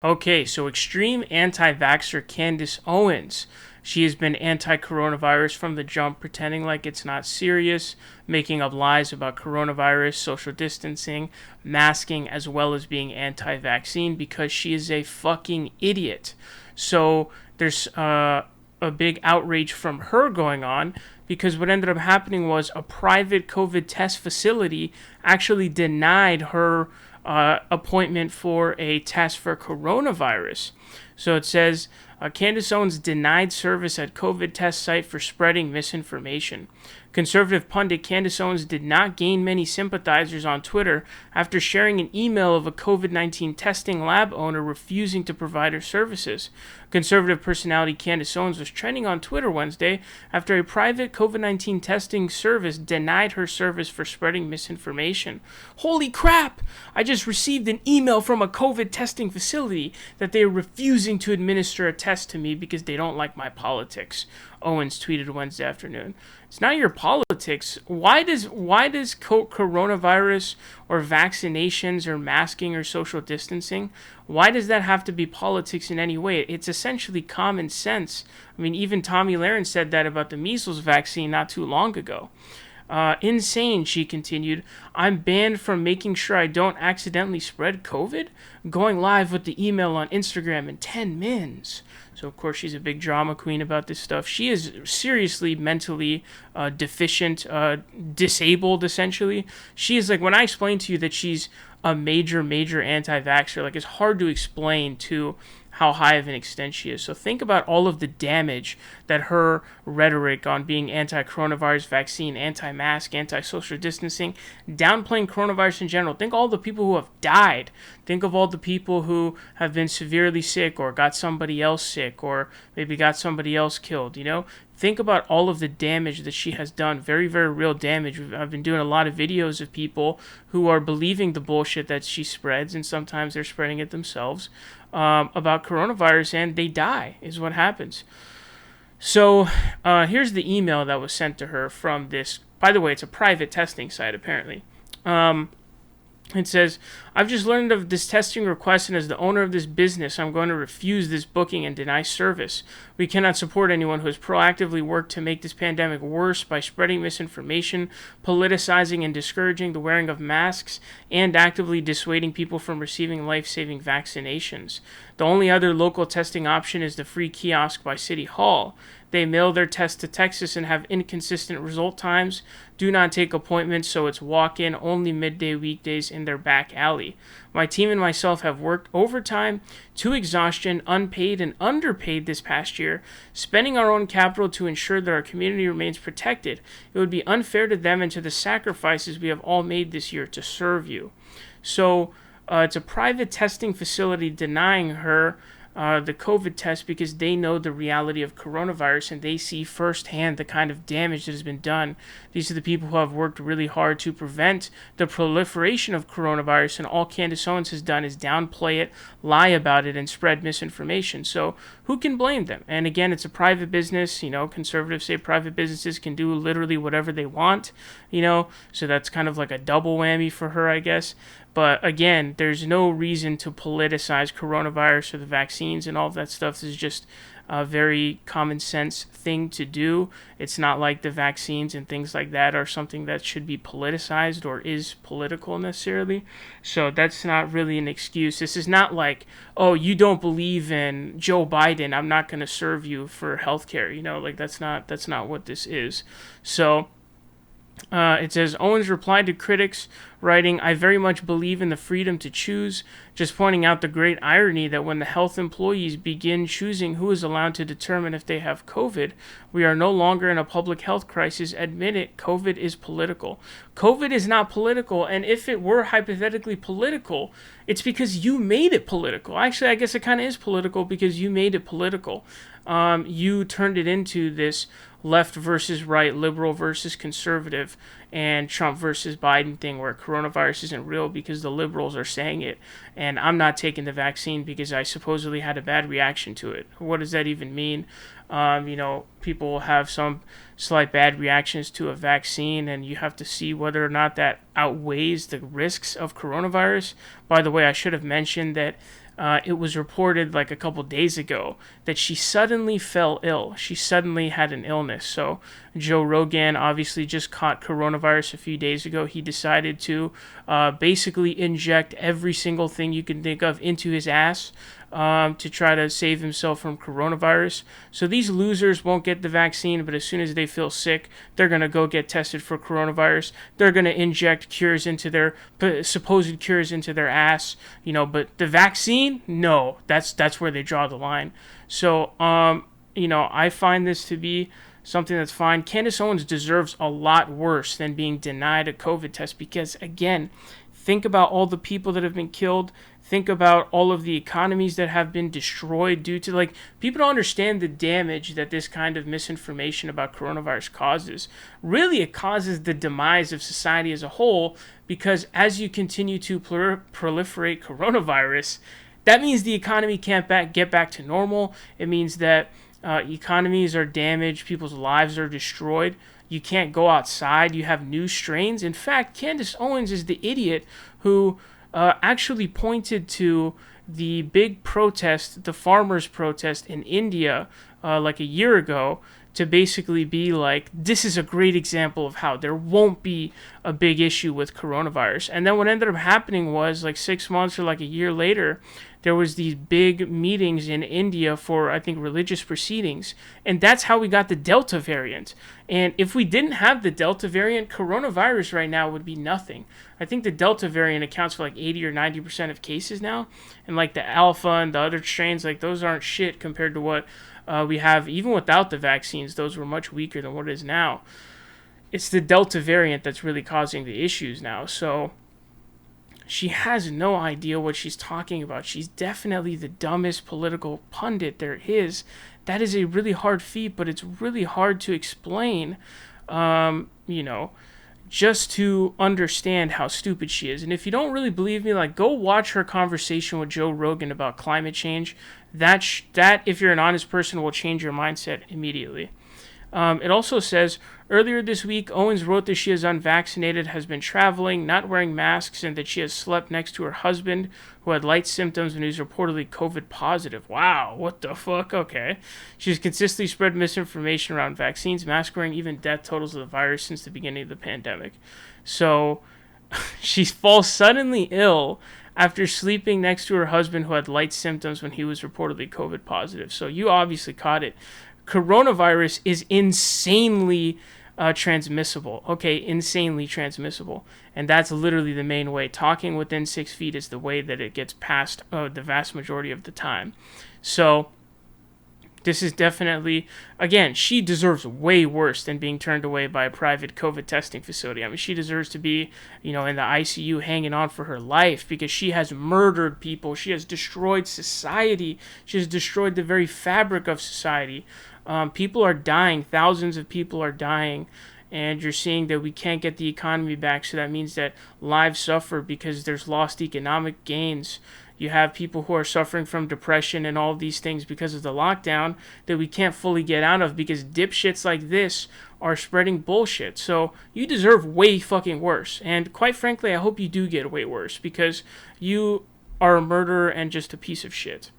Okay, so extreme anti-vaxxer Candace Owens. She has been anti-coronavirus from the jump, pretending like it's not serious, making up lies about coronavirus, social distancing, masking, as well as being anti-vaccine because she is a fucking idiot. So there's a big outrage from her going on because what ended up happening was a private COVID test facility actually denied her appointment for a test for coronavirus. So it says Candace Owens denied service at COVID test site for spreading misinformation. Conservative pundit Candace Owens did not gain many sympathizers on Twitter after sharing an email of a COVID-19 testing lab owner refusing to provide her services. Conservative personality Candace Owens was trending on Twitter Wednesday after a private COVID-19 testing service denied her service for spreading misinformation. Holy crap! I just received an email from a COVID testing facility that they are refusing to administer a test to me because they don't like my politics, Owens tweeted Wednesday afternoon. It's not your politics. Why does coronavirus or vaccinations or masking or social distancing, why does that have to be politics in any way? It's essentially common sense. I mean, even Tommy Lahren said that about the measles vaccine not too long ago. Insane, she continued. I'm banned from making sure I don't accidentally spread COVID? Going live with the email on Instagram in 10 mins. So, of course, she's a big drama queen about this stuff. She is seriously mentally deficient, disabled, essentially. She is like, when I explain to you that she's a major anti-vaxxer, like, it's hard to explain to how high of an extent she is. So think about all of the damage that her rhetoric on being anti-coronavirus vaccine, anti-mask, anti-social distancing, downplaying coronavirus in general. Think all the people who have died. Think of all the people who have been severely sick or got somebody else sick or maybe got somebody else killed, you know? Think about all of the damage that she has done. Very, very real damage. I've been doing a lot of videos of people who are believing the bullshit that she spreads, and sometimes they're spreading it themselves, about coronavirus, and they die, is what happens. So here's the email that was sent to her from this. By the way, it's a private testing site, apparently. It says, I've just learned of this testing request, and as the owner of this business, I'm going to refuse this booking and deny service. We cannot support anyone who has proactively worked to make this pandemic worse by spreading misinformation, politicizing and discouraging the wearing of masks, and actively dissuading people from receiving life-saving vaccinations. The only other local testing option is the free kiosk by City Hall. They mail their tests to Texas and have inconsistent result times. Do not take appointments, so it's walk-in only midday weekdays in their back alley. My team and myself have worked overtime to exhaustion, unpaid and underpaid this past year, spending our own capital to ensure that our community remains protected. It would be unfair to them and to the sacrifices we have all made this year to serve you. So it's a private testing facility denying her the COVID test because they know the reality of coronavirus and they see firsthand the kind of damage that has been done. These are the people who have worked really hard to prevent the proliferation of coronavirus, and all Candace Owens has done is downplay it, lie about it, and spread misinformation. So who can blame them? And again, it's a private business. You know, conservatives say private businesses can do literally whatever they want, you know, so that's kind of like a double whammy for her, I guess. But again, there's no reason to politicize coronavirus or the vaccines and all of that stuff. This is just a very common sense thing to do. It's not like the vaccines and things like that are something that should be politicized or is political necessarily. So that's not really an excuse. This is not like, oh, you don't believe in Joe Biden, I'm not going to serve you for healthcare. You know, like that's not what this is. So it says, Owens replied to critics, writing, I very much believe in the freedom to choose, just pointing out the great irony that when the health employees begin choosing who is allowed to determine if they have COVID, we are no longer in a public health crisis. Admit it, COVID is political. COVID is not political, and if it were hypothetically political, it's because you made it political. Actually, I guess it kind of is political because you made it political. You turned it into this left versus right, liberal versus conservative, and Trump versus Biden thing where coronavirus isn't real because the liberals are saying it, and I'm not taking the vaccine because I supposedly had a bad reaction to it. What does that even mean? You know, people have some slight bad reactions to a vaccine, and you have to see whether or not that outweighs the risks of coronavirus. By the way, I should have mentioned that it was reported like a couple days ago that she suddenly fell ill. She suddenly had an illness. So Joe Rogan obviously just caught coronavirus a few days ago. He decided to basically inject every single thing you can think of into his ass to try to save himself from coronavirus. So these losers won't get the vaccine, but as soon as they feel sick, they're going to go get tested for coronavirus. They're going to inject cures into their supposed cures into their ass, but the vaccine, no, that's where they draw the line. So, I find this to be something that's fine. Candace Owens deserves a lot worse than being denied a COVID test because, again, think about all the people that have been killed. Think about all of the economies that have been destroyed due to, people don't understand the damage that this kind of misinformation about coronavirus causes. Really, it causes the demise of society as a whole because as you continue to proliferate coronavirus, that means the economy can't get back to normal. It means that economies are damaged, people's lives are destroyed. You can't go outside. You have new strains. In fact, Candace Owens is the idiot who actually pointed to the big protest, the farmers' protest in India like a year ago, to basically be like, this is a great example of how there won't be a big issue with coronavirus. And then what ended up happening was 6 months or a year later, there was these big meetings in India for, I think, religious proceedings. And that's how we got the Delta variant. And if we didn't have the Delta variant, coronavirus right now would be nothing. I think the Delta variant accounts for 80 or 90% of cases now. And the Alpha and the other strains, those aren't shit compared to what we have. Even without the vaccines, those were much weaker than what it is now. It's the Delta variant that's really causing the issues now. So she has no idea what she's talking about. She's definitely the dumbest political pundit there is. That is a really hard feat, but it's really hard to explain, just to understand how stupid she is. And if you don't really believe me, go watch her conversation with Joe Rogan about climate change. That, if you're an honest person, will change your mindset immediately. It also says, earlier this week, Owens wrote that she is unvaccinated, has been traveling, not wearing masks, and that she has slept next to her husband, who had light symptoms when he was reportedly COVID positive. Wow, what the fuck? Okay. She's consistently spread misinformation around vaccines, mask wearing, even death totals of the virus since the beginning of the pandemic. So, she falls suddenly ill after sleeping next to her husband, who had light symptoms when he was reportedly COVID positive. So, you obviously caught it. Coronavirus is insanely transmissible. Okay, insanely transmissible. And that's literally the main way. Talking within 6 feet is the way that it gets passed the vast majority of the time. So this is definitely, again, she deserves way worse than being turned away by a private COVID testing facility. I mean, she deserves to be, in the ICU hanging on for her life because she has murdered people. She has destroyed society. She has destroyed the very fabric of society. People are dying. Thousands of people are dying. And you're seeing that we can't get the economy back. So that means that lives suffer because there's lost economic gains. You have people who are suffering from depression and all these things because of the lockdown that we can't fully get out of because dipshits like this are spreading bullshit. So you deserve way fucking worse. And quite frankly, I hope you do get way worse because you are a murderer and just a piece of shit.